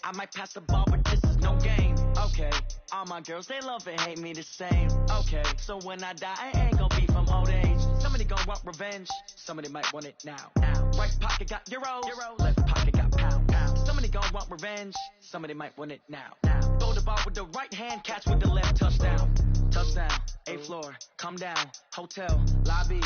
I might pass the ball, but this is no game. Okay, all my girls, they love and hate me the same. Okay, so when I die, I ain't gonna be from old age. Somebody gonna want revenge, somebody might want it now. Right pocket got euros, left pocket got pound. Somebody gonna want revenge, somebody might want it now. Throw the ball with the right hand, catch with the left, touchdown. Touchdown, 8th floor, come down, hotel, lobby.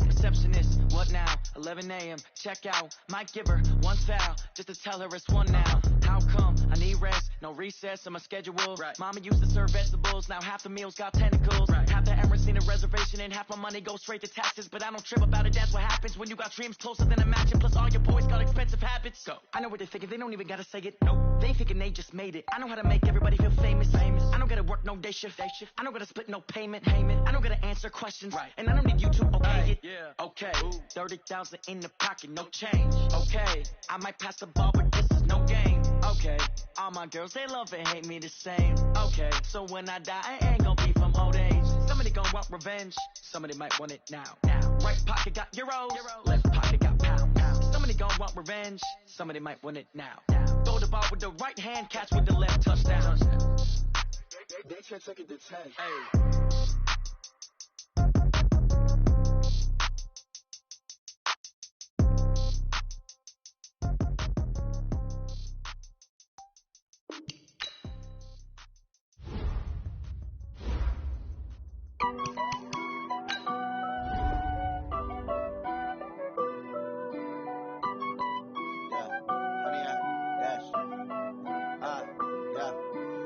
Receptionist, what now? 11 a.m. check out. Might give her one foul just to tell her it's one now. How come? I need rest, no recess in my schedule. Right. Mama used to serve vegetables, now half the meals got tentacles. Right. Half the Emirates need a reservation and half my money goes straight to taxes. But I don't trip about it, that's what happens when you got dreams closer than a match. And plus all your boys got expensive habits. Go. I know what they're thinking, they don't even gotta say it. Nope. They thinking they just made it. I know how to make everybody feel famous. I don't gotta work no day shift. I don't gotta split no payment. I don't gotta answer questions. Right. And I don't need you to okay it. Yeah. Okay. 30,000 in the pocket, no change. Okay. I might pass the ball, but this is no game. Okay. All my girls, they love and hate me the same. Okay. So when I die, I ain't gonna be from old age. Somebody gonna want revenge, somebody might want it now. Right pocket got euros, left pocket got pound. Somebody gonna want revenge, somebody might want it now. Throw the ball with the right hand, catch with the left, touchdown. They can't take it to 10. Hey.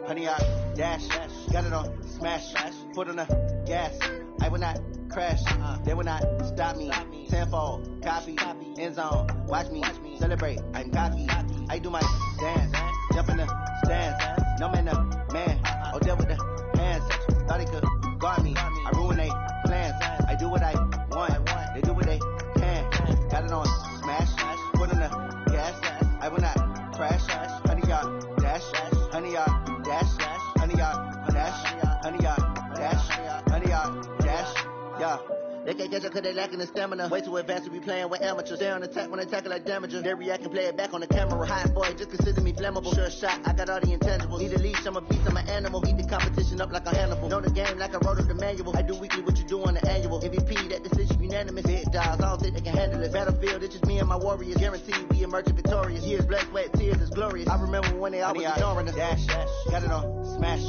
Honey, I dash, got it on smash, foot on the gas. I will not crash, they will not stop me. Tenfold, copy, end zone, watch me celebrate. I'm cocky, I do my dance, jump in the stands. No man, no man, oh deal with the hands. Thought he could guard me, I ruin they plans. I do what I want, they do what they can. Got it on smash, foot on the gas. I will not crash, honey, y'all dash, honey, y'all. Dash, honey, y'all, dash, honey, y'all, dash, honey, y'all, dash, yeah. They can't catch up cause they lacking the stamina. Way too advanced to be playing with amateurs. Stay on attack when they tackle like damagers. They react and play it back on the camera. Hot boy, just consider me flammable. Sure shot, I got all the intangibles. Need a leash, I'm a beast, I'm an animal. Eat the competition up like a Hannibal. Know the game like I wrote of the manual. I do weekly what you do on the annual. MVP, that decision unanimous. Big dogs, I don't think they can handle it. Battlefield, it's just me and my warriors. Guaranteed we emerge victorious. Years, blood, sweat, tears is glorious. I remember when they always ignoring us. Dash, got it on smash,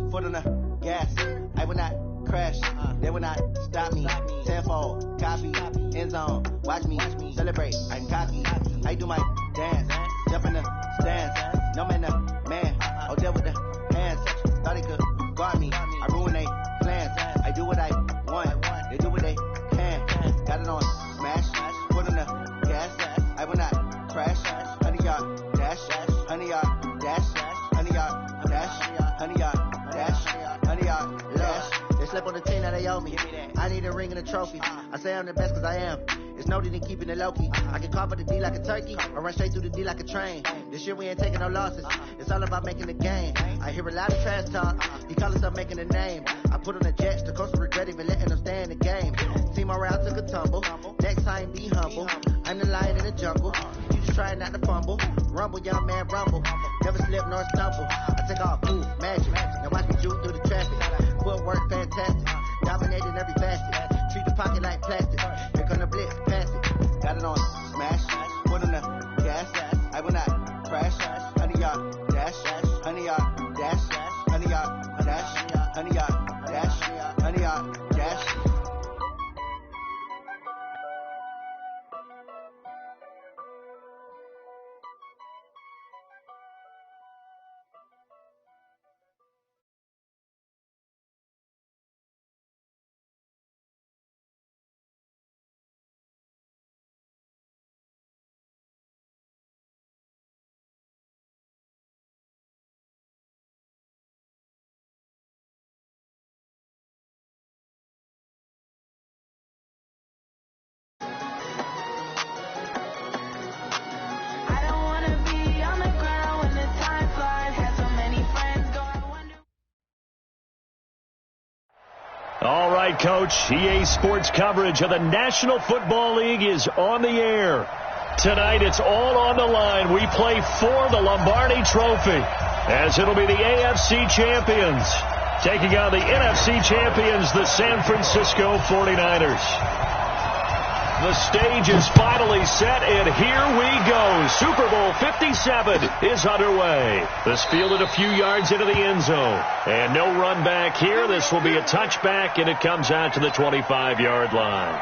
foot on the gas. I will not crash, they will not stop me. Tenfold, copy, end zone, watch me celebrate. I'm cocky, I do my dance, jump in the stands. No man, no man, oh deal with the hands. Thought he could guard me, I ruin they plans. I do what I want, they do what they can. Got it on smash, foot on the gas. I will not crash, honey y'all dash, honey y'all dash, honey y'all dash, honey y'all dash, honey y'all dash. They slept on the team that they owe me. I need a ring and a trophy. I say I'm the best cause I am. It's no need in keeping it low-key. I can carve up the D like a turkey or run straight through the D like a train. This year we ain't taking no losses. It's all about making the game. I hear a lot of trash talk. He call himself making a name. I put on the jets. The coach will regret even letting them stay in the game. Team morale took a tumble. Next time be humble. I'm the lion in the jungle. You just trying not to fumble. Rumble, young man, rumble. Never slip nor stumble. I take off, move, magic. Now watch me juke through the traffic. Footwork fantastic. Dominating every facet. Treat the pocket like plastic. Here come the blitz, pass it. Got it on smash. Foot on the gas. I will not crash. Honey, y'all dash. Honey, y'all dash. Honey, y'all dash. Honey, y'all dash. Honey, y'all dash. All right, Coach. EA Sports coverage of the National Football League is on the air. Tonight, it's all on the line. We play for the Lombardi Trophy, as it'll be the AFC champions taking on the NFC champions, the San Francisco 49ers. The stage is finally set, and here we go. Super Bowl 57 is underway. This fielded a few yards into the end zone. And no run back here. This will be a touchback, and it comes out to the 25-yard line.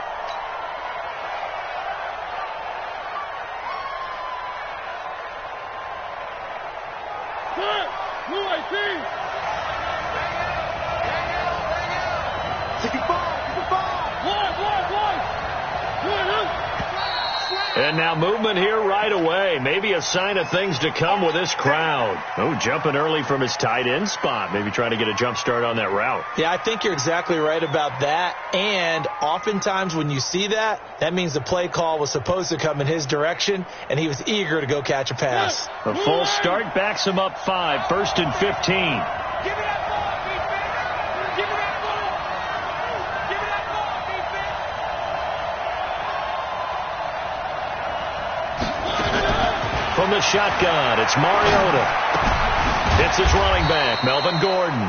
And now movement here right away. Maybe a sign of things to come with this crowd. Oh, jumping early from his tight end spot. Maybe trying to get a jump start on that route. Yeah, I think you're exactly right about that. And oftentimes when you see that, that means the play call was supposed to come in his direction, and he was eager to go catch a pass. A full start backs him up 5, 1st and 15. From the shotgun, it's Mariota. It's his running back, Melvin Gordon.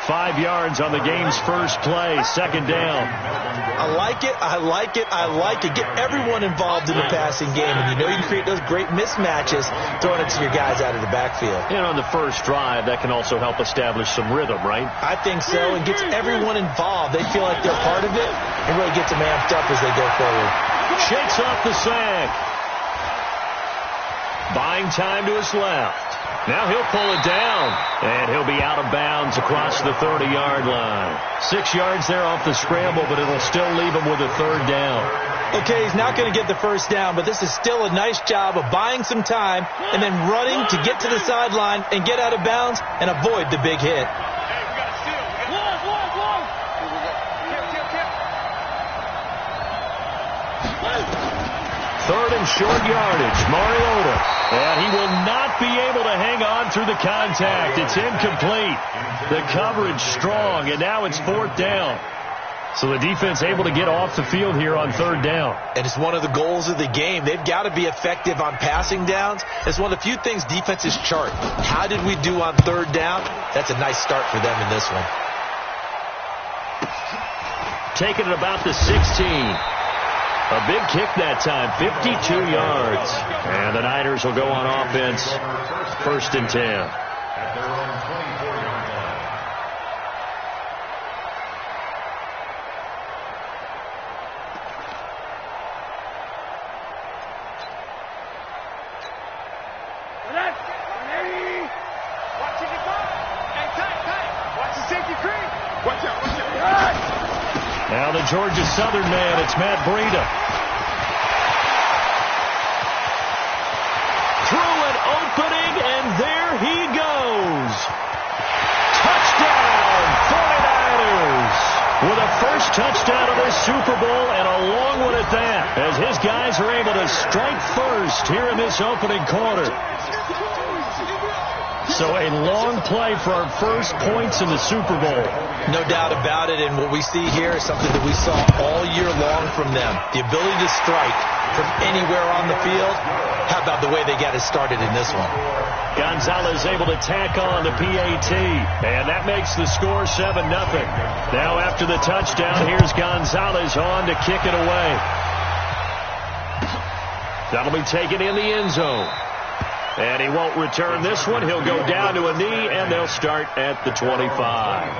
5 yards on the game's first play, second down. I like it, I like it, I like it. Get everyone involved in the passing game. And you know you can create those great mismatches throwing it to your guys out of the backfield. And on the first drive, that can also help establish some rhythm, right? I think so. It gets everyone involved. They feel like they're part of it and really gets them amped up as they go forward. Shakes off the sack. Buying time to his left. Now he'll pull it down, and he'll be out of bounds across the 30-yard line. 6 yards there off the scramble, but it'll still leave him with a third down. Okay, he's not going to get the first down, but this is still a nice job of buying some time and then running to get to the sideline and get out of bounds and avoid the big hit. Third and short yardage, Mariota. And he will not be able to hang on through the contact. It's incomplete. The coverage strong, and now it's 4th down. So the defense able to get off the field here on 3rd down. And it's one of the goals of the game. They've got to be effective on passing downs. It's one of the few things defenses chart. How did we do on 3rd down? That's a nice start for them in this one. Taking it about the 16. A big kick that time, 52 yards. And the Niners will go on offense, 1st and 10. At their own 24-yard line. Watching the ball. Hey, tight. Watch the safety creep. Watch out. Now the Georgia Southern man, it's Matt Breida. Through an opening, and there he goes. Touchdown, 49ers. With a first touchdown of this Super Bowl, and a long one at that, as his guys are able to strike first here in this opening quarter. So a long play for our first points in the Super Bowl. No doubt about it, and what we see here is something that we saw all year long from them. The ability to strike from anywhere on the field. How about the way they got it started in this one? Gonzalez able to tack on the PAT, and that makes the score 7-0. Now after the touchdown, here's Gonzalez on to kick it away. That'll be taken in the end zone. And he won't return this one. He'll go down to a knee, and they'll start at the 25.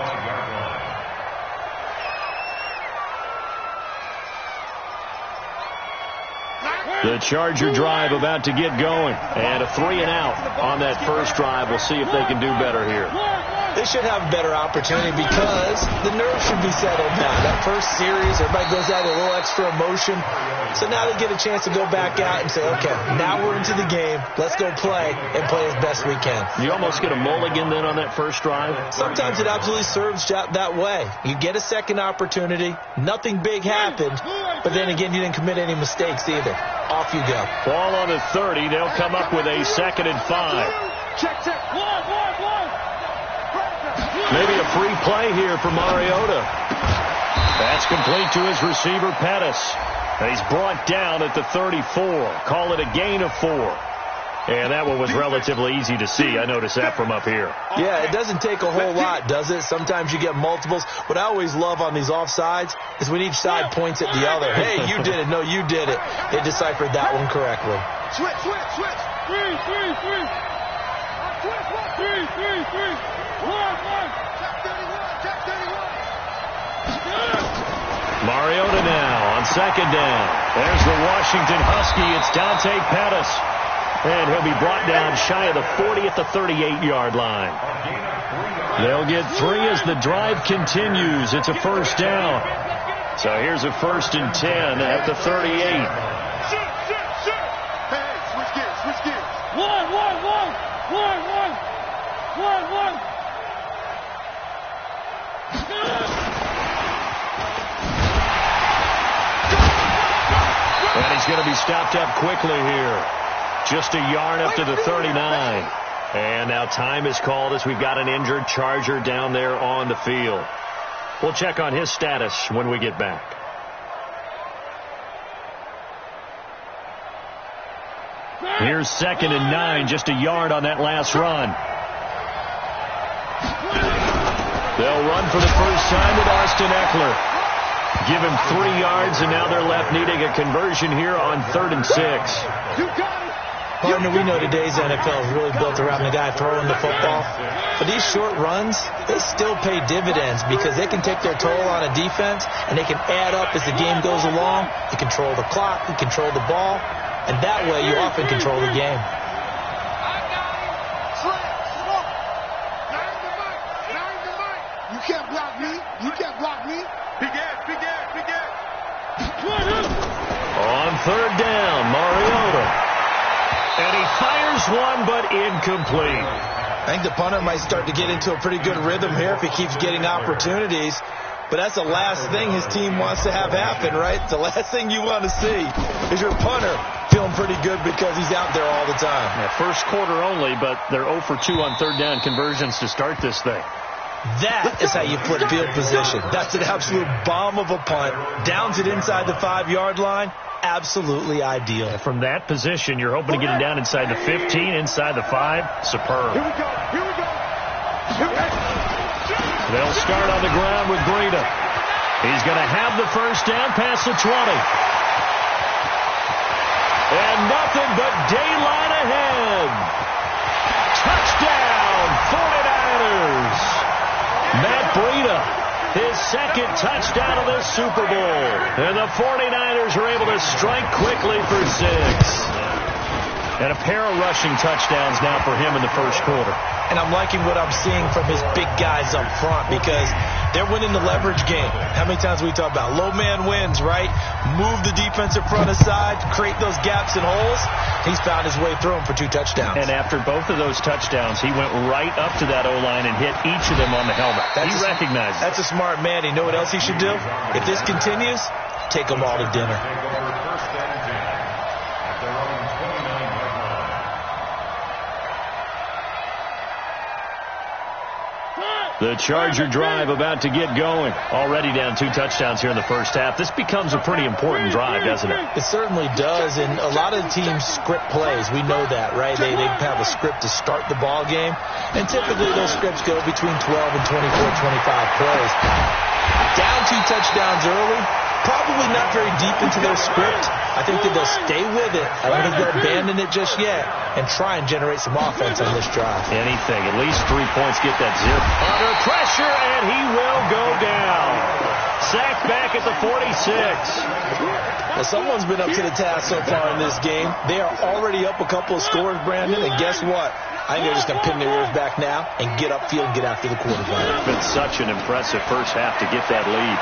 The Charger drive about to get going. And a 3-and-out on that first drive. We'll see if they can do better here. They should have a better opportunity because the nerves should be settled now. That first series, everybody goes out with a little extra emotion. So now they get a chance to go back out and say, okay, now we're into the game. Let's go play and play as best we can. You almost get a mulligan then on that first drive? Sometimes it absolutely serves that way. You get a second opportunity. Nothing big happened. But then again, you didn't commit any mistakes either. Off you go. Ball on the 30. They'll come up with a 2nd and 5. Check. Maybe a free play here for Mariota. That's complete to his receiver, Pettis. And he's brought down at the 34. Call it a gain of 4. And that one was relatively easy to see. I noticed that from up here. Yeah, it doesn't take a whole lot, does it? Sometimes you get multiples. What I always love on these offsides is when each side points at the other. Hey, you did it. No, you did it. They deciphered that one correctly. Switch. 3. Switch. 1. Check 31. Mariota now on second down. There's the Washington Husky. It's Dante Pettis. And he'll be brought down shy of the 40 at the 38-yard line. They'll get 3 as the drive continues. It's a first down. So here's a 1st and 10 at the 38. Hey, switch gears. 1. And he's going to be stopped up quickly here. Just a yard up to the 39. And now time is called as we've got an injured Charger down there on the field. We'll check on his status when we get back. Here's 2nd and 9, just a yard on that last run. They'll run for the first time with Austin Eckler. Give him 3 yards, and now they're left needing a conversion here on 3rd and 6. Partner, we know today's NFL is really built around the guy throwing the football. But these short runs, they still pay dividends because they can take their toll on a defense, and they can add up as the game goes along. You control the clock, you control the ball, and that way you often control the game. You can't block me. Big ass. On 3rd down, Mariota. And he fires one, but incomplete. I think the punter might start to get into a pretty good rhythm here if he keeps getting opportunities. But that's the last thing his team wants to have happen, right? The last thing you want to see is your punter feeling pretty good because he's out there all the time. Yeah, first quarter only, but they're 0 for 2 on 3rd down conversions to start this thing. That is how you flip field position. That's an absolute bomb of a punt. Downs it inside the 5-yard line. Absolutely ideal. From that position, you're hoping to get it down inside the 15, inside the 5. Superb. Here we go. They'll start on the ground with Breida. He's going to have the first down past the 20. And nothing but daylight ahead. Touchdown, 49ers. Matt Breida, his 2nd touchdown of the Super Bowl. And the 49ers are able to strike quickly for 6. And a pair of rushing touchdowns now for him in the first quarter. And I'm liking what I'm seeing from his big guys up front because they're winning the leverage game. How many times we talk about low man wins, right? Move the defensive front aside, create those gaps and holes. He's found his way through them for 2 touchdowns. And after both of those touchdowns, he went right up to that O-line and hit each of them on the helmet. He recognized it. That's a smart man. You know what else he should do? If this continues, take them all to dinner. The Charger drive about to get going. Already down 2 touchdowns here in the first half. This becomes a pretty important drive, doesn't it? It certainly does, and a lot of teams script plays. We know that, right? They have a script to start the ball game, and typically those scripts go between 12 and 24, 25 plays. Down 2 touchdowns early, probably not very deep into their script. I think that they'll stay with it. I don't think they'll abandon it just yet and try and generate some offense on this drive. Anything. At least 3 points. Get that zip. Under pressure, and he will go down. Sacked back at the 46. Well, someone's been up to the task so far in this game. They are already up a couple of scores, Brandon, and guess what? I think they're just going to pin their ears back now and get upfield and get after the quarterback. It's been such an impressive first half to get that lead.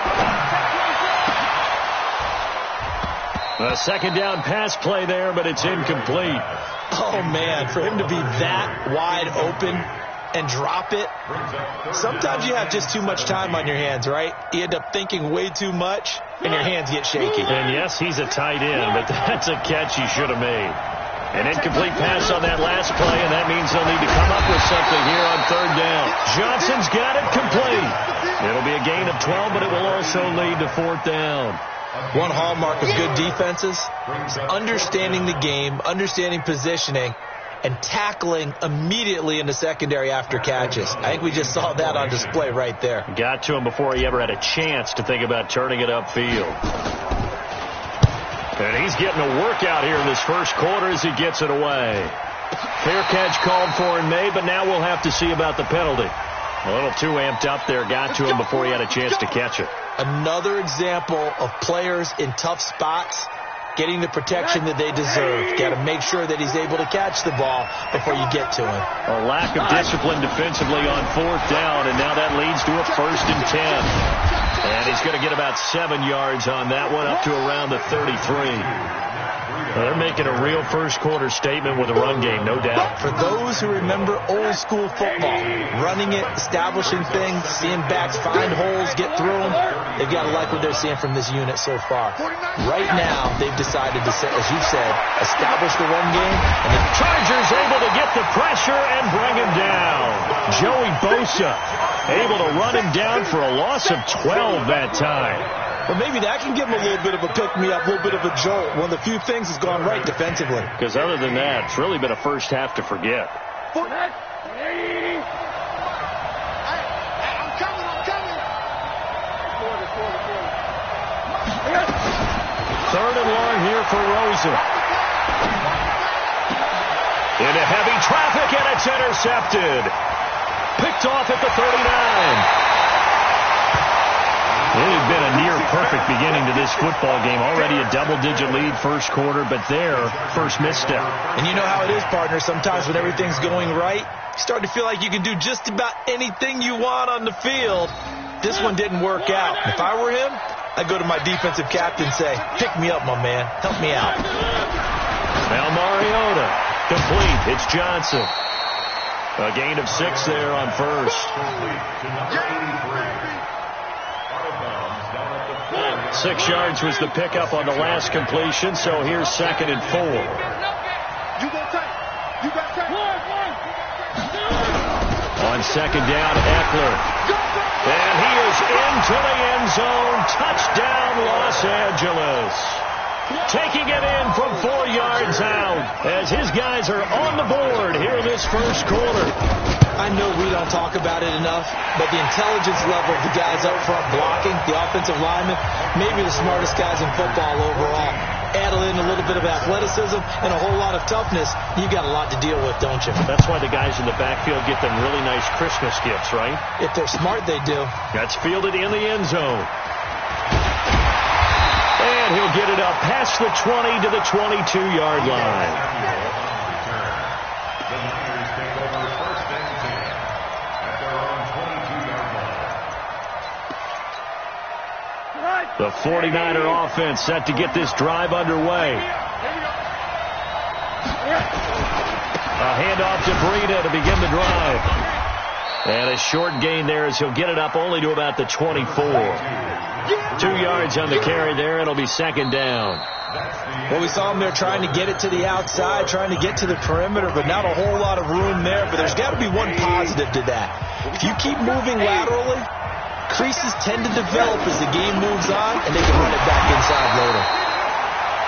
A 2nd down pass play there, but it's incomplete. Oh, man, for him to be that wide open and drop it. Sometimes you have just too much time on your hands, right? You end up thinking way too much, and your hands get shaky. And yes, he's a tight end, but that's a catch he should have made. An incomplete pass on that last play, and that means they'll need to come up with something here on 3rd down. Johnson's got it complete. It'll be a gain of 12, but it will also lead to 4th down. One hallmark of good defenses is understanding the game, understanding positioning, and tackling immediately in the secondary after catches. I think we just saw that on display right there. Got to him before he ever had a chance to think about turning it upfield. And he's getting a workout here in this first quarter as he gets it away. Fair catch called for and made, but now we'll have to see about the penalty. A little too amped up there. Got to him before he had a chance to catch it. Another example of players in tough spots getting the protection that they deserve. Got to make sure that he's able to catch the ball before you get to him. A lack of discipline defensively on 4th down, and now that leads to a 1st and 10. And he's going to get about 7 yards on that one, up to around the 33. Well, they're making a real first quarter statement with a run game, no doubt. For those who remember old school football, running it, establishing things, seeing backs find holes, get through them, they've got to like what they're seeing from this unit so far. Right now, they've decided to, as you said, establish the run game. And the Chargers able to get the pressure and bring him down. Joey Bosa able to run him down for a loss of 12 that time. But maybe that can give him a little bit of a pick-me-up, a little bit of a jolt. One of the few things that's gone right defensively. Because other than that, it's really been a first half to forget. I'm coming. Third and long here for Rosen. Into heavy traffic, and it's intercepted. Picked off at the 39. It had been a near-perfect beginning to this football game. Already a double-digit lead first quarter, but their first misstep. And you know how it is, partner. Sometimes when everything's going right, you start to feel like you can do just about anything you want on the field. This one didn't work out. If I were him, I'd go to my defensive captain and say, pick me up, my man. Help me out. Now Mariota. Complete. It's Johnson. A gain of 6 there on first. 6 yards was the pickup on the last completion, so here's 2nd and 4. On 2nd down, Eckler. And he is into the end zone. Touchdown, Los Angeles. Taking it in from 4 yards out as his guys are on the board here in this first quarter. I know we don't talk about it enough, but the intelligence level of the guys up front blocking, the offensive linemen, maybe the smartest guys in football overall. Add in a little bit of athleticism and a whole lot of toughness, you got a lot to deal with, don't you? That's why the guys in the backfield get them really nice Christmas gifts, right? If they're smart, they do. That's fielded in the end zone. And he'll get it up past the 20 to the 22-yard line. The 49er offense set to get this drive underway. A handoff to Breida to begin the drive. And a short gain there as he'll get it up only to about the 24. 2 yards on the carry there. It'll be 2nd down. Well, we saw him there trying to get it to the outside, trying to get to the perimeter, but not a whole lot of room there. But there's got to be one positive to that. If you keep moving laterally, creases tend to develop as the game moves on, and they can run it back inside later.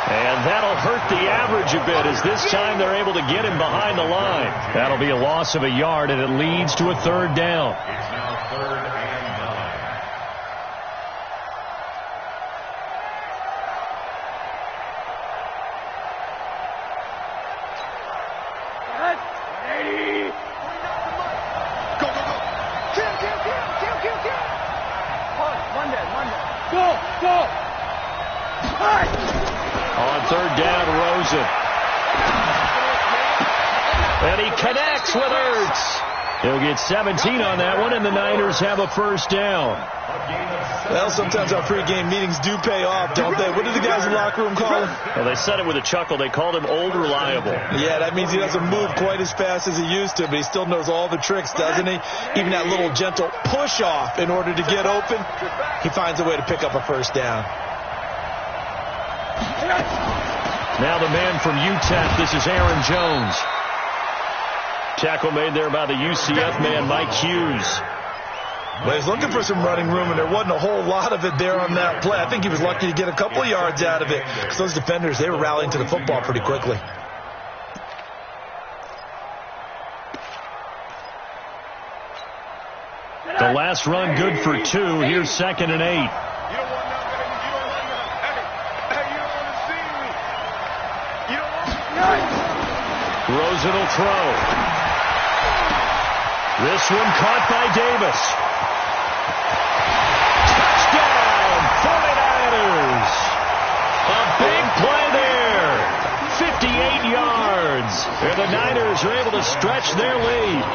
And that'll hurt the average a bit as this time they're able to get him behind the line. That'll be a loss of a yard, and it leads to a 3rd down. It's now 3rd and 9. On 3rd down, Rosen. And he connects with Ertz. He'll get 17 on that one, and the Niners have a 1st down. Well, sometimes our pregame meetings do pay off, don't they? What did the guys in the locker room call him? Well, they said it with a chuckle. They called him Old Reliable. Yeah, that means he doesn't move quite as fast as he used to, but he still knows all the tricks, doesn't he? Even that little gentle push-off in order to get open, he finds a way to pick up a 1st down. Now the man from UTEP, this is Aaron Jones. Tackle made there by the UCF man, Mike Hughes. Well, he was looking for some running room, and there wasn't a whole lot of it there on that play. I think he was lucky to get a couple of yards out of it because those defenders, they were rallying to the football pretty quickly. The last run good for 2. Here's 2nd and 8. You don't want none, baby. You don't want none. Hey, you don't want to see me. You don't want none. Rosen will throw. This one caught by Davis. Touchdown, 49ers. A big play there. 58 yards. And the Niners are able to stretch their lead.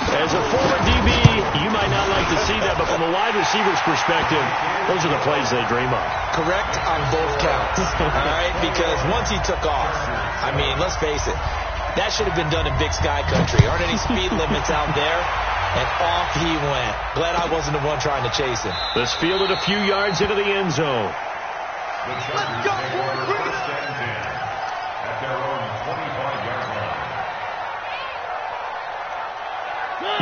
As a former DB, you might not like to see that, but from a wide receiver's perspective, those are the plays they dream of. Correct on both counts, all right? Because once he took off, I mean, let's face it, that should have been done in Big Sky Country. Aren't any speed limits out there? And off he went. Glad I wasn't the one trying to chase him. This fielded a few yards into the end zone. Let's go, boys. At their own 25-yard line.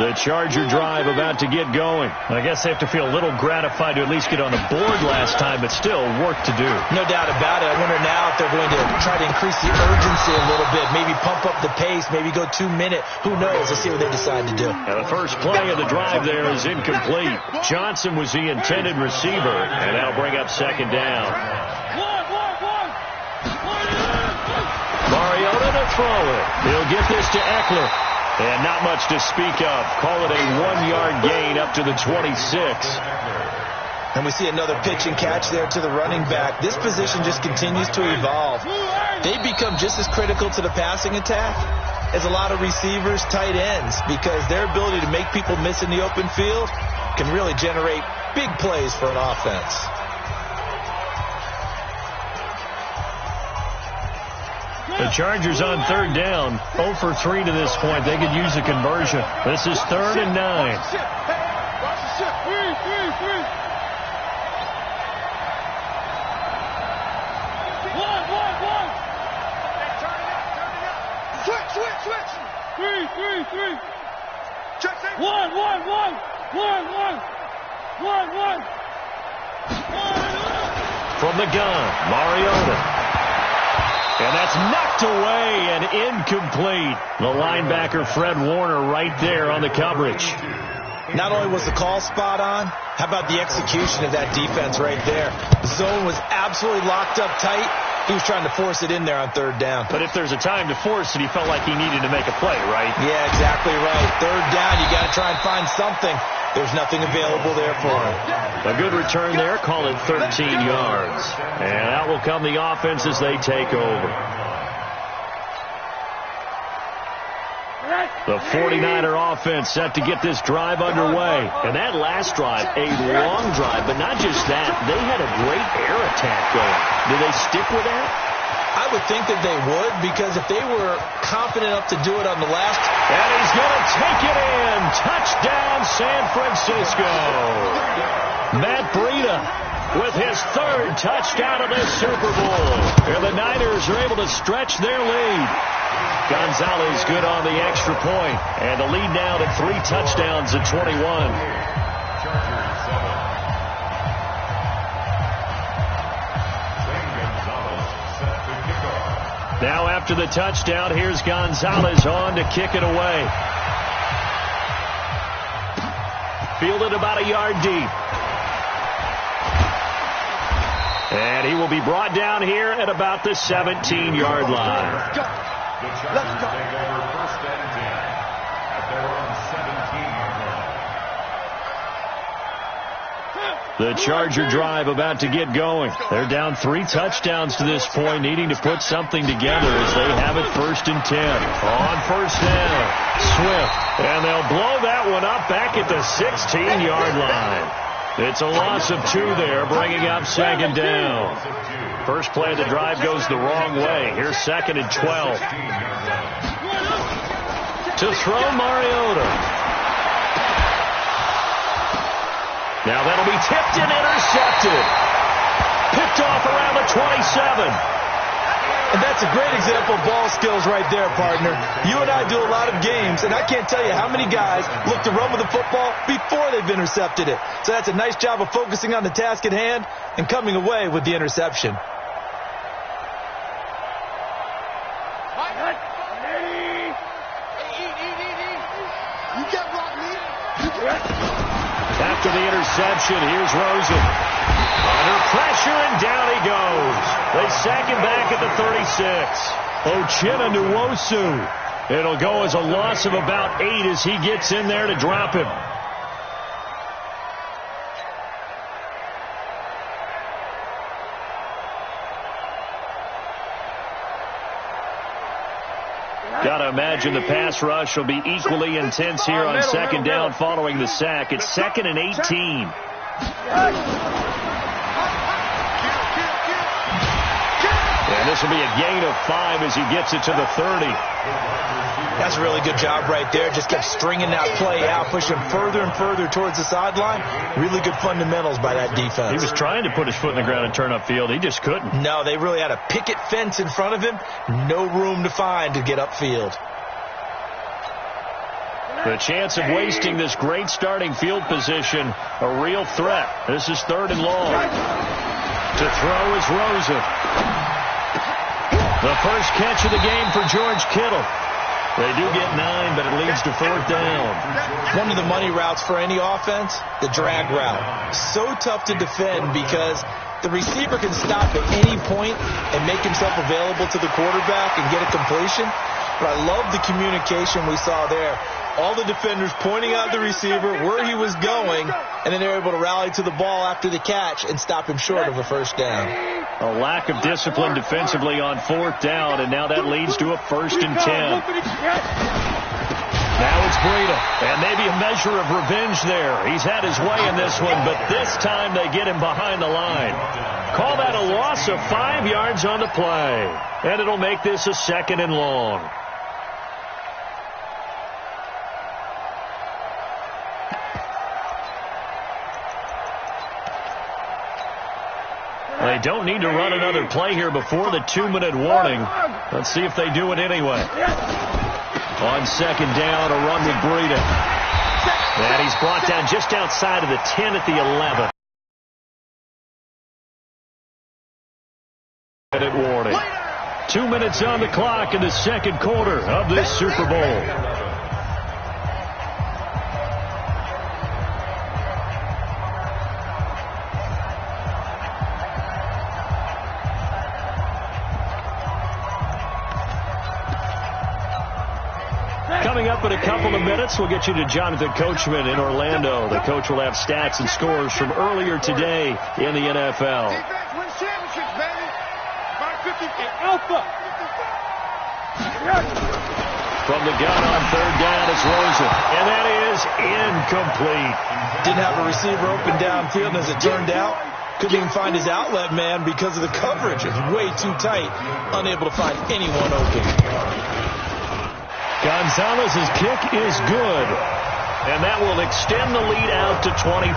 The Charger drive about to get going. I guess they have to feel a little gratified to at least get on the board last time, but still work to do. No doubt about it. I wonder now if they're going to try to increase the urgency a little bit, maybe pump up the pace, maybe go 2-minute. Who knows? Let's see what they decide to do. Now the first play of the drive there is incomplete. Johnson was the intended receiver, and that'll bring up 2nd down. Mariota to throw it. He'll get this to Eckler. And not much to speak of. Call it a 1-yard gain up to the 26. And we see another pitch and catch there to the running back. This position just continues to evolve. They become just as critical to the passing attack as a lot of receivers, tight ends, because their ability to make people miss in the open field can really generate big plays for an offense. The Chargers on 3rd down, 0 for 3 to this point. They could use a conversion. This is 3rd and 9. Switch. 3. Check. 1. From the gun, Mariota. And that's knocked away and incomplete. The linebacker, Fred Warner, right there on the coverage. Not only was the call spot on, how about the execution of that defense right there? The zone was absolutely locked up tight. He was trying to force it in there on 3rd down. But if there's a time to force it, he felt like he needed to make a play, right? Yeah, exactly right. 3rd down, you got to try and find something. There's nothing available there for him. A good return there, call it 13 yards. And out will come the offense as they take over. The 49er offense set to get this drive underway. And that last drive, a long drive, but not just that. They had a great air attack going. Did they stick with that? I would think that they would, because if they were confident enough to do it on the last. And he's going to take it in. Touchdown, San Francisco. Matt Breida with his 3rd touchdown of this Super Bowl. And the Niners are able to stretch their lead. Gonzalez good on the extra point. And the lead now to 3 touchdowns at 21. Now after the touchdown, here's Gonzalez on to kick it away. Fielded about a yard deep. And he will be brought down here at about the 17-yard line. The Chargers take over 1st and 10 at their own 17-yard line. The Charger drive about to get going. They're down 3 touchdowns to this point, needing to put something together as they have it 1st and 10. On 1st down, Swift. And they'll blow that one up back at the 16-yard line. It's a loss of 2 there, bringing up 2nd down. First play of the drive goes the wrong way. Here's 2nd and 12. To throw, Mariota. Now that'll be tipped and intercepted. Picked off around the 27. And that's a great example of ball skills right there, partner. You and I do a lot of games, and I can't tell you how many guys look to run with the football before they've intercepted it. So that's a nice job of focusing on the task at hand and coming away with the interception. After the interception, here's Rosen. Under pressure, and down he goes. They sack him back at the 36. Uchenna Nwosu. It'll go as a loss of about 8 as he gets in there to drop him. Got to imagine the pass rush will be equally intense here on second down following the sack. It's 2nd and 18. And this will be a gain of 5 as he gets it to the 30. That's a really good job right there. Just kept stringing that play out, pushing further and further towards the sideline. Really good fundamentals by that defense. He was trying to put his foot in the ground and turn upfield. He just couldn't. No, they really had a picket fence in front of him. No room to find to get upfield. The chance of wasting this great starting field position, a real threat. This is 3rd and long. To throw is Rosen. The first catch of the game for George Kittle. They do get 9, but it leads to 4th down. One of the money routes for any offense, the drag route. So tough to defend because the receiver can stop at any point and make himself available to the quarterback and get a completion. But I love the communication we saw there. All the defenders pointing out the receiver, where he was going, and then they were able to rally to the ball after the catch and stop him short of a first down. A lack of discipline defensively on 4th down, and now that leads to a 1st and 10. Now it's Breida, and maybe a measure of revenge there. He's had his way in this one, but this time they get him behind the line. Call that a loss of 5 yards on the play, and it'll make this a 2nd and long. They don't need to run another play here before the 2-minute warning. Let's see if they do it anyway. On 2nd down, a run with Breida. And he's brought down just outside of the 10 at the 11. Minute warning. 2 minutes on the clock in the 2nd quarter of this Super Bowl. Coming up in a couple of minutes, we'll get you to Jonathan Coachman in Orlando. The coach will have stats and scores from earlier today in the NFL. Defense wins championships, baby. By 50. Alpha. From the gun on 3rd down, it's Rosen. And that is incomplete. Didn't have a receiver open downfield, and as it turned out, couldn't even find his outlet man because of the coverage. It was way too tight, unable to find anyone open. Gonzalez's kick is good, and that will extend the lead out to 24.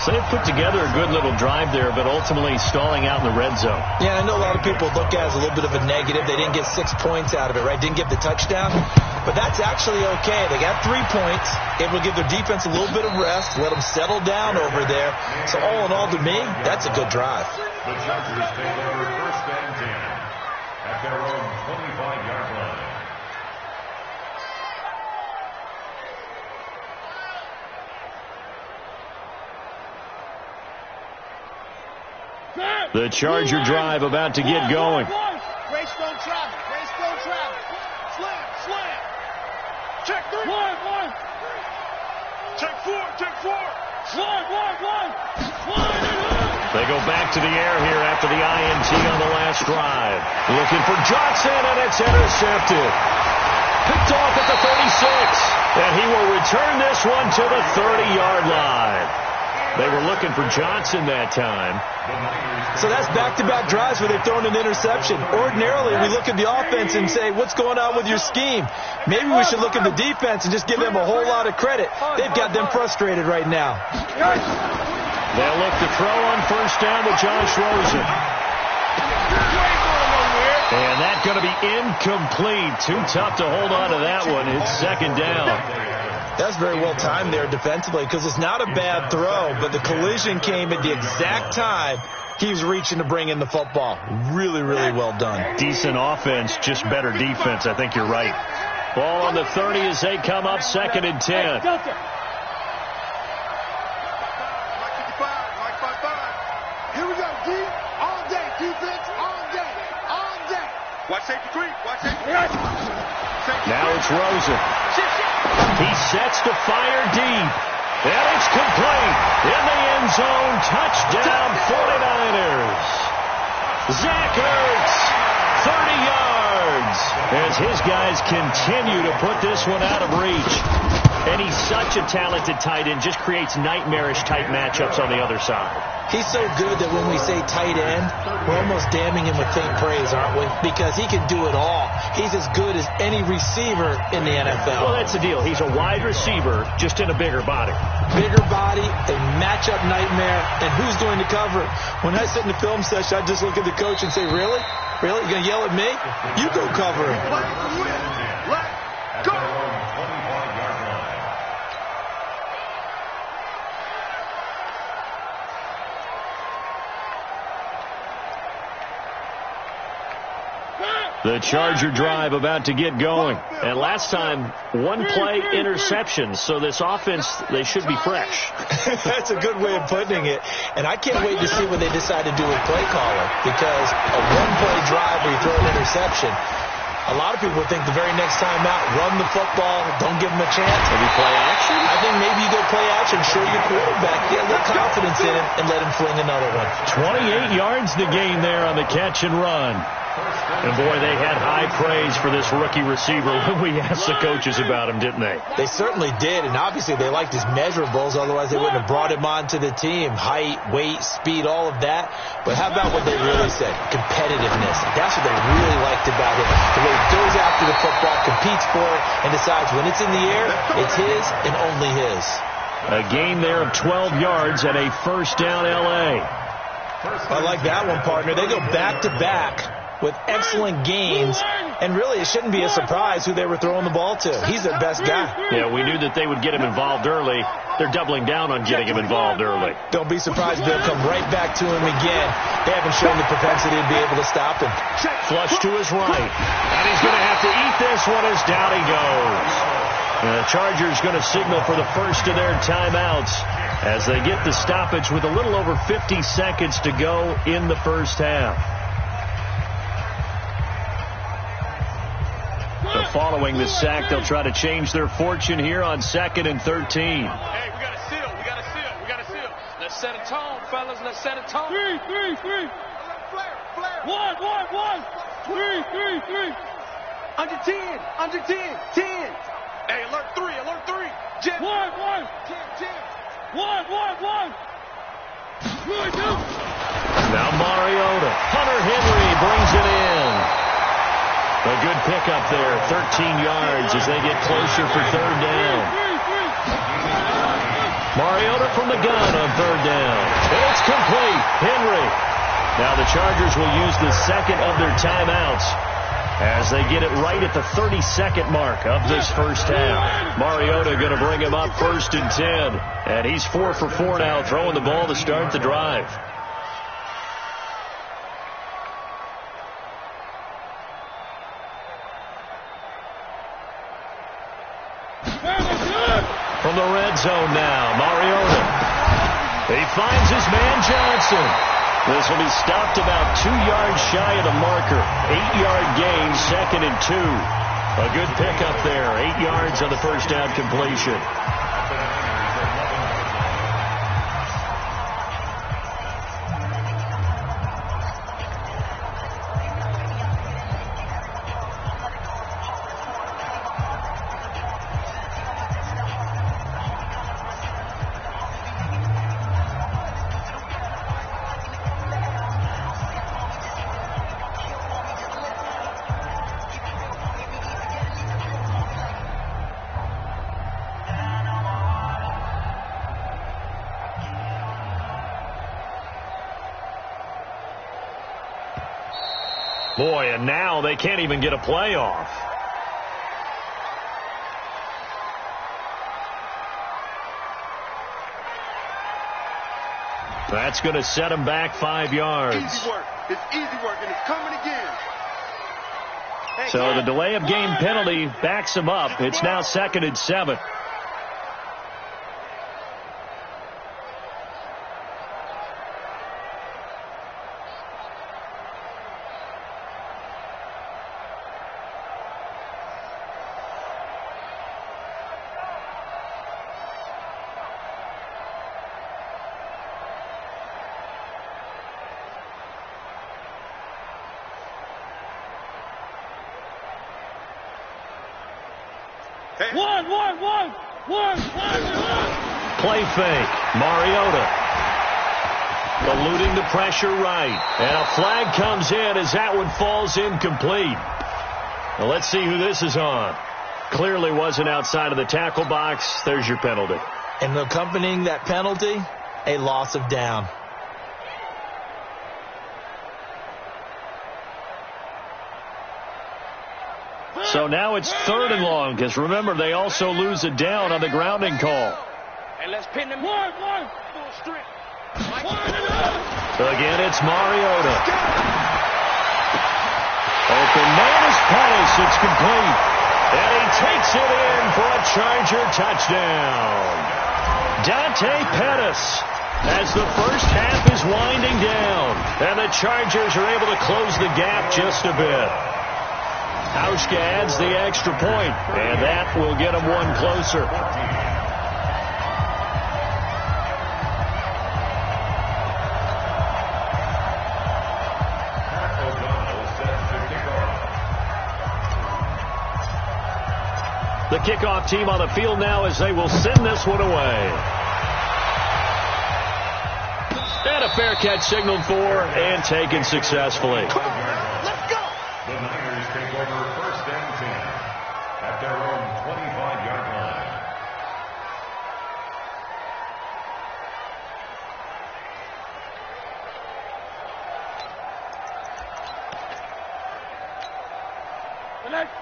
So they've put together a good little drive there, but ultimately stalling out in the red zone. Yeah, I know a lot of people look at it as a little bit of a negative. They didn't get 6 points out of it, right? Didn't get the touchdown. But that's actually okay. They got 3 points. Able to give their defense a little bit of rest, let them settle down over there. So all in all, to me, that's a good drive. The Chargers take over 1st and 10 at their own 25-yard line. The Charger drive about to get going. Greystone travel. Greystone travel. Slam. Slam. Check 3. One. Check 4. Check 4. Slide. They go back to the air here after the INT on the last drive. Looking for Johnson, and it's intercepted. Picked off at the 36. And he will return this one to the 30-yard line. They were looking for Johnson that time. So that's back-to-back drives where they've thrown an interception. Ordinarily, we look at the offense and say, what's going on with your scheme? Maybe we should look at the defense and just give them a whole lot of credit. They've got them frustrated right now. They'll look to throw on 1st down with Josh Rosen. And that's going to be incomplete. Too tough to hold on to that one. It's second down. That's very well timed there defensively because it's not a bad throw, but the collision came at the exact time he was reaching to bring in the football. Really, really well done. Decent offense, just better defense. I think you're right. Ball on the 30 as they come up, second and 10. Here we go, D. All day, defense, all day, all day. Watch safety creep, watch safety creep. Now it's Rosen. He sets to fire deep. And it's complete. In the end zone, touchdown 49ers. Zach Ertz, 30 yards. As his guys continue to put this one out of reach. And he's such a talented tight end, just creates nightmarish-type matchups on the other side. He's so good that when we say tight end, we're almost damning him with faint praise, aren't we? Because he can do it all. He's as good as any receiver in the NFL. Well, that's the deal. He's a wide receiver, just in a bigger body. Bigger body, a matchup nightmare, and who's going to cover it? When I sit in the film session, I just look at the coach and say, really? Really? You going to yell at me? You go cover it. Let's go. The Charger drive about to get going. And last time, one play interception. So this offense, they should be fresh. That's a good way of putting it. And I can't wait to see what they decide to do with play caller. Because a one-play drive where you throw an interception, a lot of people think the very next time out, run the football, don't give them a chance. Maybe play action? I think maybe you go play action, show your quarterback, get a little confidence in him, and let him fling another one. 28 yards to gain there on the catch and run. And, boy, they had high praise for this rookie receiver when we asked the coaches about him, didn't they? They certainly did, and obviously they liked his measurables. Otherwise, they wouldn't have brought him on to the team. Height, weight, speed, all of that. But how about what they really said? Competitiveness. That's what they really liked about him. The way he goes after the football, competes for it, and decides when it's in the air, it's his and only his. A gain there of 12 yards and a first down L.A. I like that one, partner. They go back-to-back with excellent gains, and really it shouldn't be a surprise who they were throwing the ball to. He's their best guy. Yeah, we knew that they would get him involved early. They're doubling down on getting him involved early. Don't be surprised they'll come right back to him again. They haven't shown the propensity to be able to stop him. Flush to his right, and he's going to have to eat this one as down he goes. And the Chargers going to signal for the first of their timeouts as they get the stoppage with a little over 50 seconds to go in the first half. So following the sack, they'll try to change their fortune here on 2nd and 13. Hey, we got to seal. We got to seal. We got to seal. Let's set a tone, fellas. Let's set a tone. Three. Flare. One. Three. Under 10. 10. Hey, alert 3. Jet. One. 10. One. Now Mariota. Hunter Henry brings it in. A good pickup there, 13 yards as they get closer for third down. Mariota from the gun on third down. And it's complete. Henry. Now the Chargers will use the second of their timeouts as they get it right at the 32nd mark of this first half. Mariota going to bring him up 1st and 10. And he's 4 for 4 now, throwing the ball to start the drive. From the red zone now, Mariota. He finds his man Johnson. This will be stopped about 2 yards shy of the marker. 8-yard gain, 2nd and 2. A good pickup there, 8 yards on the first down completion. Boy, and now they can't even get a playoff. That's going to set him back 5 yards. Easy work. It's easy work, and it's coming again. So the delay of game penalty backs him up. It's now 2nd and 7. Play fake. Mariota eluding the pressure right. And a flag comes in as that one falls incomplete. Well, let's see who this is on. Clearly wasn't outside of the tackle box. There's your penalty. And accompanying that penalty, a loss of down. So now it's 3rd and long, because remember, they also lose a down on the grounding call. And let's pin them. One. So again, it's Mariota. Open man is Pettis. It's complete. And he takes it in for a Charger touchdown. Dante Pettis, as the first half is winding down. And the Chargers are able to close the gap just a bit. Hauschka adds the extra point, and that will get him one closer. The kickoff team on the field now as they will send this one away. And a fair catch signaled for and taken successfully. Come on, man. Let's go. The Niners take over 1st and 10 at their own 25-yard line.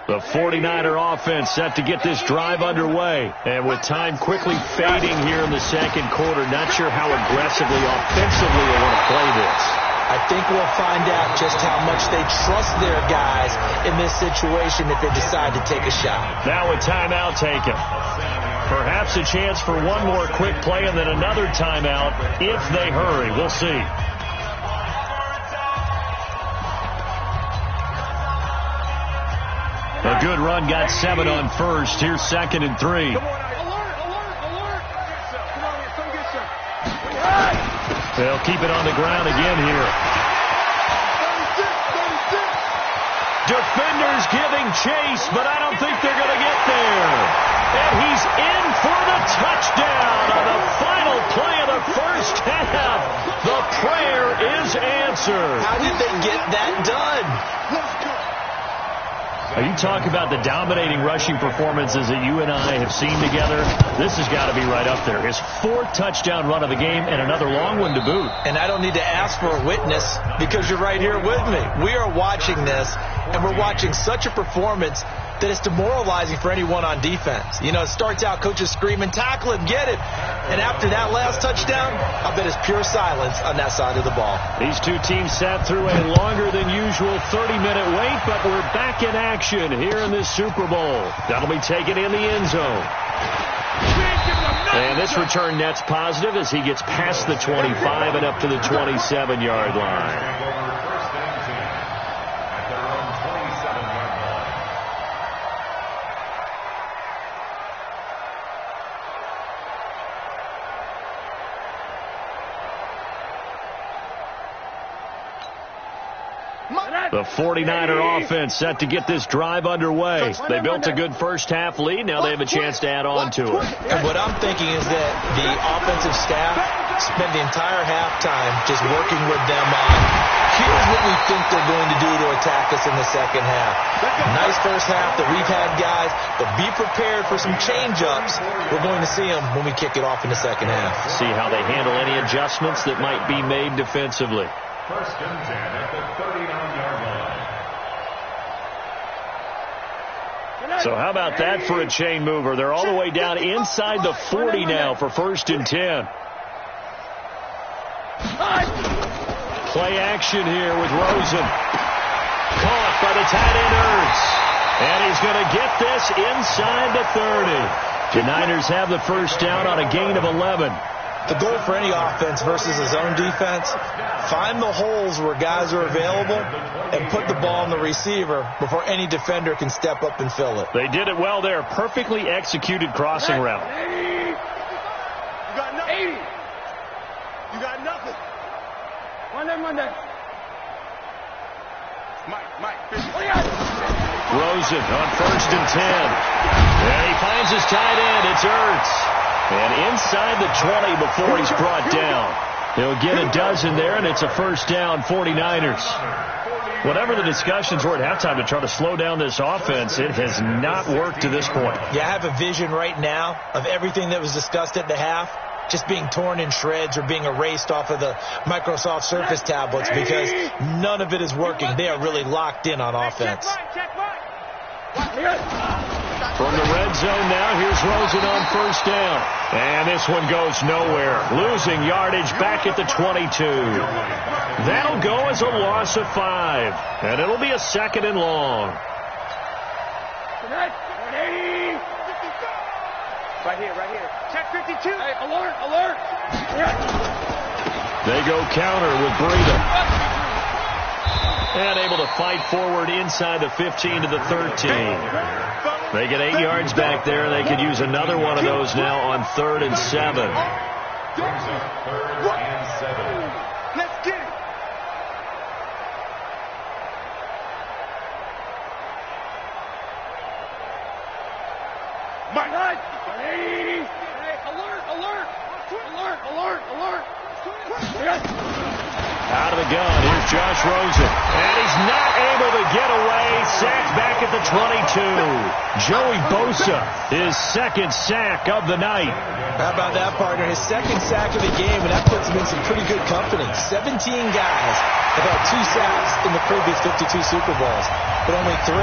The 49er offense set to get this drive underway. And with time quickly fading here in the second quarter, not sure how aggressively, offensively they want to play this. I think we'll find out just how much they trust their guys in this situation if they decide to take a shot. Now a timeout taken. Perhaps a chance for one more quick play and then another timeout if they hurry. We'll see. A good run got 7 on first. Here's 2nd and 3. They'll keep it on the ground again here. Defenders giving chase, but I don't think they're going to get there. And he's in for the touchdown on the final play of the first half. The prayer is answered. How did they get that done? You talk about the dominating rushing performances that you and I have seen together. This has got to be right up there. His 4th touchdown run of the game and another long one to boot. And I don't need to ask for a witness because you're right here with me. We are watching this, and we're watching such a performance that it's demoralizing for anyone on defense. You know, it starts out coaches screaming, tackle him, get it. And after that last touchdown, I bet it's pure silence on that side of the ball. These two teams sat through a longer than usual 30-minute wait, but we're back in action here in this Super Bowl. That'll be taken in the end zone. And this return net's positive as he gets past the 25 and up to the 27-yard line. The 49er offense set to get this drive underway. They built a good first half lead. Now they have a chance to add on to it. And what I'm thinking is that the offensive staff spent the entire halftime just working with them on, here's what we think they're going to do to attack us in the second half. Nice first half that we've had, guys, but be prepared for some change-ups. We're going to see them when we kick it off in the second half. See how they handle any adjustments that might be made defensively. 1st and 10 at the 39-yard line. So how about that for a chain mover? They're all the way down inside the 40 now for 1st and 10. Play action here with Rosen. Caught by the tight end Ertz. And he's going to get this inside the 30. The Niners have the first down on a gain of 11. The goal for any offense versus a zone defense, find the holes where guys are available and put the ball on the receiver before any defender can step up and fill it. They did it well there. Perfectly executed crossing route. 80. You got nothing. 80. You got nothing. Monday. Mike. Rosen on 1st and 10. And he finds his tight end. It's Ertz. And inside the 20 before he's brought down. He'll get a dozen there, and it's a first down, 49ers. Whatever the discussions were at halftime to try to slow down this offense, it has not worked to this point. Yeah, I have a vision right now of everything that was discussed at the half just being torn in shreds or being erased off of the Microsoft Surface tablets because none of it is working. They are really locked in on offense. From the red zone now, here's Rosen on first down. And this one goes nowhere. Losing yardage back at the 22. That'll go as a loss of 5. And it'll be a 2nd and long. Right here. Check 52. Hey, alert. They go counter with Breida. And able to fight forward inside the 15 to the 13. They get 8 yards back there. They could use another one of those now on 3rd and 7. Let's get it. Mike. Hey, alert. Out of the gun, here's Josh Rosen. And he's not able to get away. Sacked back at the 22. Joey Bosa, his 2nd sack of the night. How about that, partner? His 2nd sack of the game, and that puts him in some pretty good company. 17 guys have had 2 sacks in the previous 52 Super Bowls, but only 3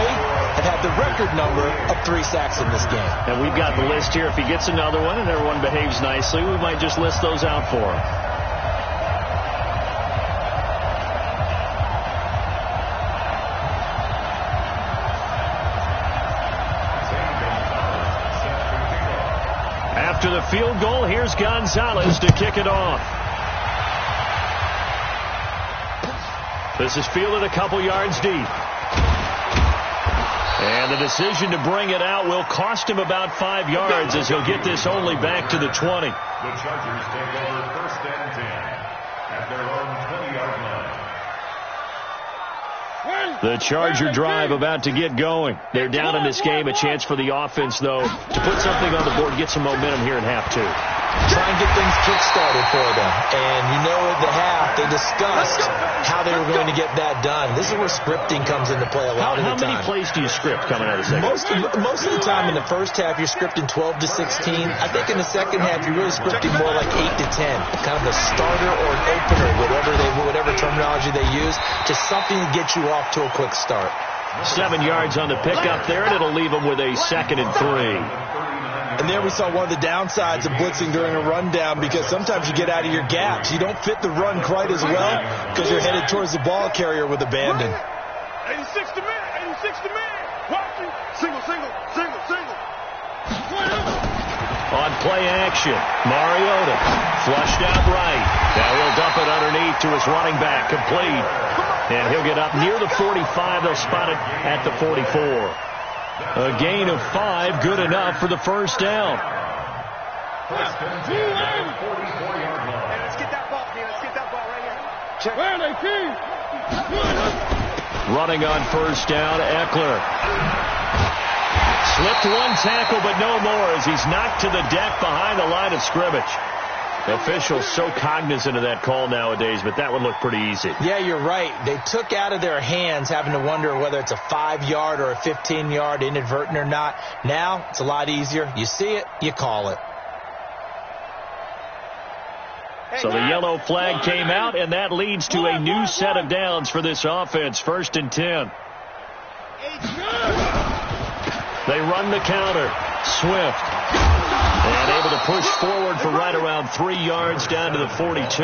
have had the record number of 3 sacks in this game. And we've got the list here. If he gets another one and everyone behaves nicely, we might just list those out for him. After the field goal, here's Gonzalez to kick it off. This is fielded a couple yards deep. And the decision to bring it out will cost him about 5 yards as he'll get this only back to the 20. The Chargers take over 1st and 10 at their own 20-yard line. The Charger drive about to get going. They're down in this game. A chance for the offense, though, to put something on the board, get some momentum here in half 2. Try and get things kick-started for them. And you know at the half, they discussed how they were going to get that done. This is where scripting comes into play a lot of the time. How many plays do you script coming out of the second? Most of the time in the first half, you're scripting 12 to 16. I think in the second half, you're really scripting more like 8 to 10. Kind of a starter or an opener, whatever terminology they use, just something to get you off to a quick start. 7 yards on the pickup there, and it'll leave them with a 2nd and 3. And there we saw one of the downsides of blitzing during a rundown because sometimes you get out of your gaps. You don't fit the run quite as well because you're headed towards the ball carrier with abandon. 86 to man. Watching. Single. On play action, Mariota flushed out right. Now he'll dump it underneath to his running back, complete. And he'll get up near the 45. They'll spot it at the 44. A gain of 5, good enough for the first down. Let's get that ball, man. Let's get that ball right here. Check. Running on first down, Eckler. Slipped one tackle, but no more as he's knocked to the deck behind the line of scrimmage. Officials so cognizant of that call nowadays, but that one looked pretty easy. Yeah, you're right. They took out of their hands having to wonder whether it's a 5-yard or a 15-yard inadvertent or not. Now, it's a lot easier. You see it, you call it. So the yellow flag came out, and that leads to a new set of downs for this offense. 1st and 10. They run the counter. Swift. And able to push forward for right around 3 yards down to the 42.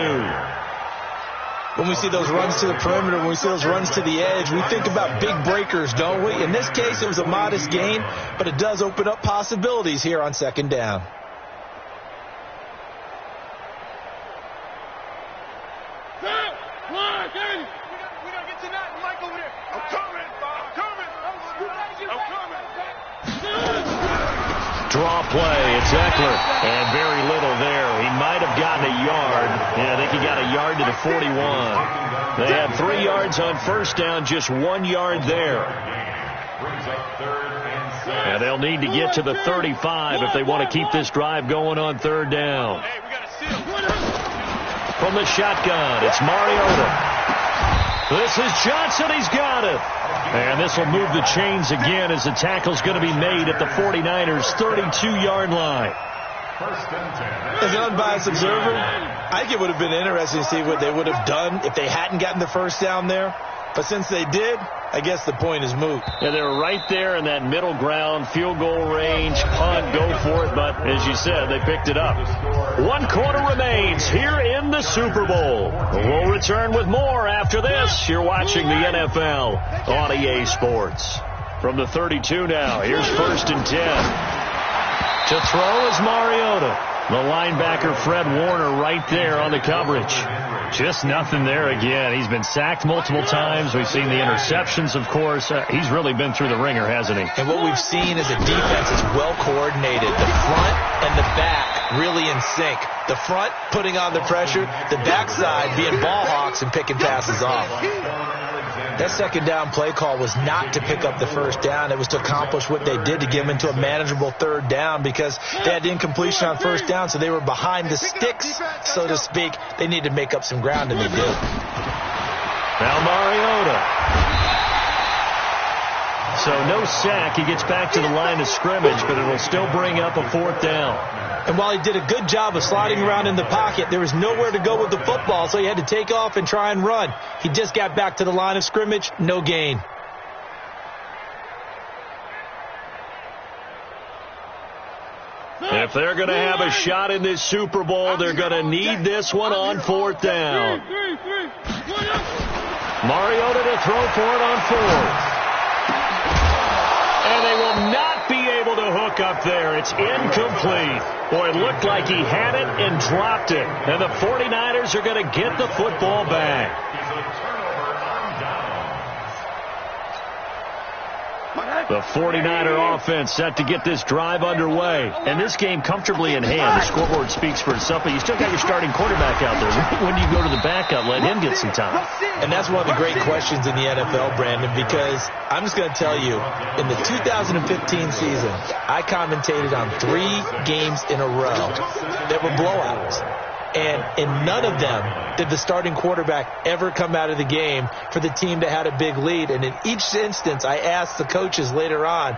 When we see those runs to the perimeter, when we see those runs to the edge, we think about big breakers, don't we? In this case, it was a modest gain, but it does open up possibilities here on second down. Draw play. It's Eckler. And very little there. He might have gotten a yard. Yeah, I think he got a yard to the 41. They had 3 yards on first down, just 1 yard there. And they'll need to get to the 35 if they want to keep this drive going on third down. From the shotgun, it's Mariota. This is Johnson. He's got it. And this will move the chains again as the tackle's going to be made at the 49ers' 32-yard line. As an unbiased observer, I think it would have been interesting to see what they would have done if they hadn't gotten the first down there. But since they did, I guess the point is moot. Yeah, they were right there in that middle ground, field goal range, punt, go for it. But as you said, they picked it up. 1 quarter remains here in the Super Bowl. We'll return with more after this. You're watching the NFL on EA Sports. From the 32 now, here's 1st and 10. To throw is Mariota. The linebacker, Fred Warner, right there on the coverage. Just nothing there again. He's been sacked multiple times. We've seen the interceptions, of course. He's really been through the ringer, hasn't he? And what we've seen is a defense that's well coordinated. The front and the back really in sync. The front putting on the pressure, the backside being ball hawks and picking passes off. That second down play call was not to pick up the first down. It was to accomplish what they did, to get them into a manageable third down, because they had incompletion on first down, so they were behind the sticks, so to speak. They needed to make up some ground, and they did. Now Mariota. So no sack. He gets back to the line of scrimmage, but it'll still bring up a 4th down. And while he did a good job of sliding around in the pocket, there was nowhere to go with the football, so he had to take off and try and run. He just got back to the line of scrimmage, no gain. If they're going to have a shot in this Super Bowl, they're going to need this one on 4th down. Mariota to throw for it on 4th. And they will not be able to hook up there. It's incomplete. Boy, it looked like he had it and dropped it. And the 49ers are going to get the football back. The 49er offense set to get this drive underway. And this game comfortably in hand. The scoreboard speaks for itself, but you still got your starting quarterback out there. When you go to the backup, let him get some time. And that's one of the great questions in the NFL, Brandon, because I'm just going to tell you, in the 2015 season, I commentated on 3 games in a row that were blowouts. And in none of them did the starting quarterback ever come out of the game for the team that had a big lead. And in each instance, I asked the coaches later on,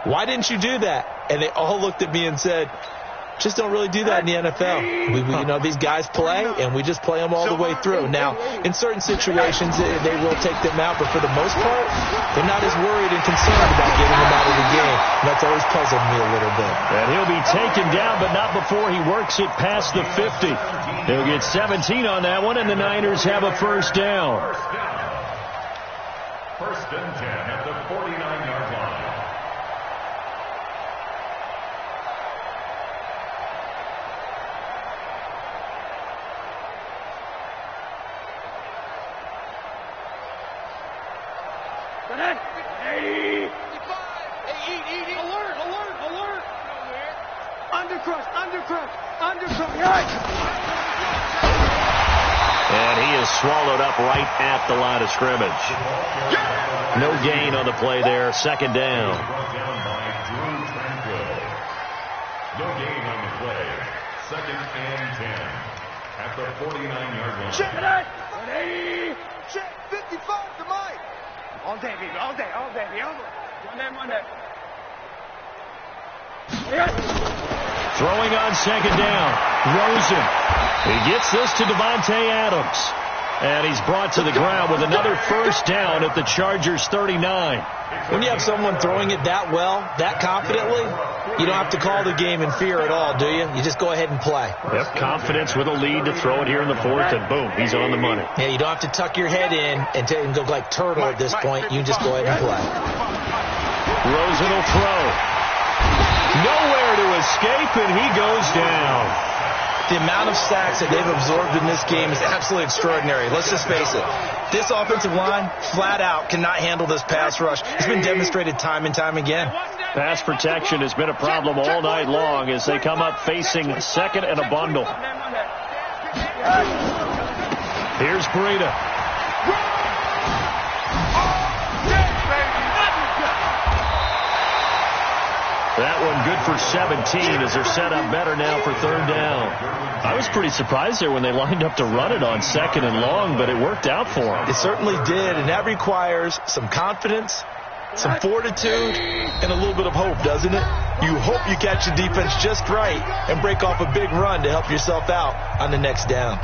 why didn't you do that? And they all looked at me and said, just don't really do that in the NFL. You know, these guys play, and we just play them all the way through. Now, in certain situations, they will take them out, but for the most part, they're not as worried and concerned about getting them out of the game. And that's always puzzled me a little bit. And he'll be taken down, but not before he works it past the 50. He'll get 17 on that one, and the Niners have a 1st down. 1st and 10 at the 49-yard line. And he is swallowed up right at the line of scrimmage. No gain on the play there. 2nd down. No gain on the play. 2nd and 10 at the 49-yard line. Check it out. 180. Check 55 to Mike. All day, baby. All day. All day. Monday. Yes. Throwing on 2nd down. Rosen. He gets this to Devontae Adams. And he's brought to the ground with another first down at the Chargers' 39. When you have someone throwing it that well, that confidently, you don't have to call the game in fear at all, do you? You just go ahead and play. Yep, confidence with a lead to throw it here in the fourth, and boom, he's on the money. Yeah, you don't have to tuck your head in and go like turtle at this point. You just go ahead and play. Rosen will throw. Nowhere to escape, and he goes down. The amount of sacks that they've absorbed in this game is absolutely extraordinary. Let's just face it. This offensive line, flat out, cannot handle this pass rush. It's been demonstrated time and time again. Pass protection has been a problem all night long as they come up facing second and a bundle. Here's Breida. That one good for 17 as they're set up better now for third down. I was pretty surprised there when they lined up to run it on second and long, but it worked out for them. It certainly did, and that requires some confidence, some fortitude, and a little bit of hope, doesn't it? You hope you catch the defense just right and break off a big run to help yourself out on the next down.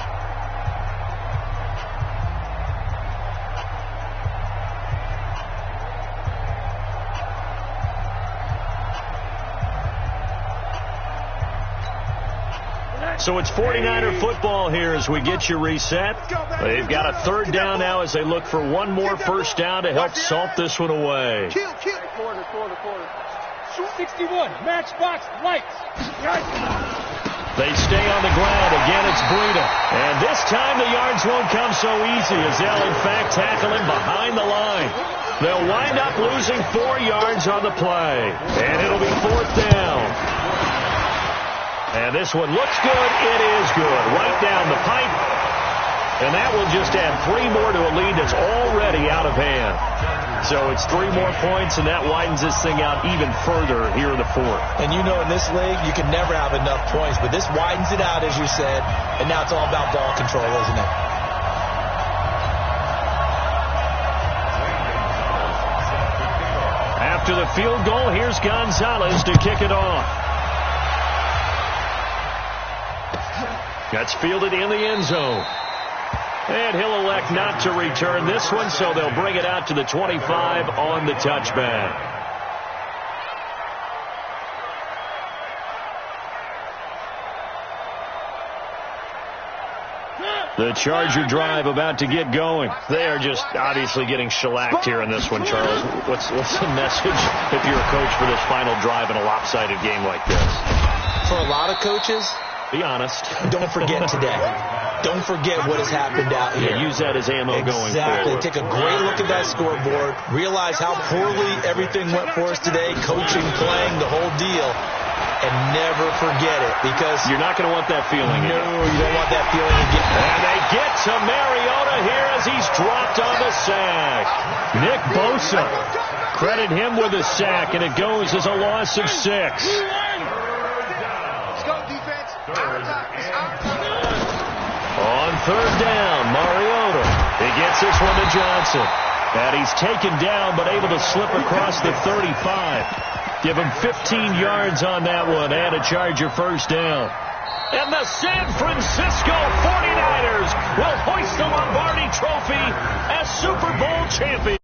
So it's 49er football here as we get you reset. They've got a third down now as they look for one more first down to help salt this one away. Quarter. 61, matchbox, lights. They stay on the ground. Again, it's Breida. And this time the yards won't come so easy as they'll, in fact, tackle him behind the line. They'll wind up losing 4 yards on the play. And it'll be fourth down. And this one looks good. It is good. Right down the pipe. And that will just add 3 more to a lead that's already out of hand. So it's 3 more points, and that widens this thing out even further here in the fourth. And you know in this league, you can never have enough points. But this widens it out, as you said. And now it's all about ball control, isn't it? After the field goal, here's Gonzalez to kick it off. That's fielded in the end zone. And he'll elect not to return this one, so they'll bring it out to the 25 on the touchback. The Charger drive about to get going. They are just obviously getting shellacked here in this one, Charles. What's the message if you're a coach for this final drive in a lopsided game like this? For a lot of coaches, be honest. Don't forget today. Don't forget what has happened out here. Yeah, use that as ammo going forward. Exactly. Take a great look at that scoreboard. Realize how poorly everything went for us today. Coaching, playing, the whole deal. And never forget it, because you're not going to want that feeling. No, you don't want that feeling again. And they get to Mariota here as he's dropped on the sack. Nick Bosa. Credit him with a sack, and it goes as a loss of 6. Let's go, defense. On third down, Mariota. He gets this one to Johnson. And he's taken down, but able to slip across the 35. Give him 15 yards on that one and a Charger first down. And the San Francisco 49ers will hoist the Lombardi Trophy as Super Bowl champions.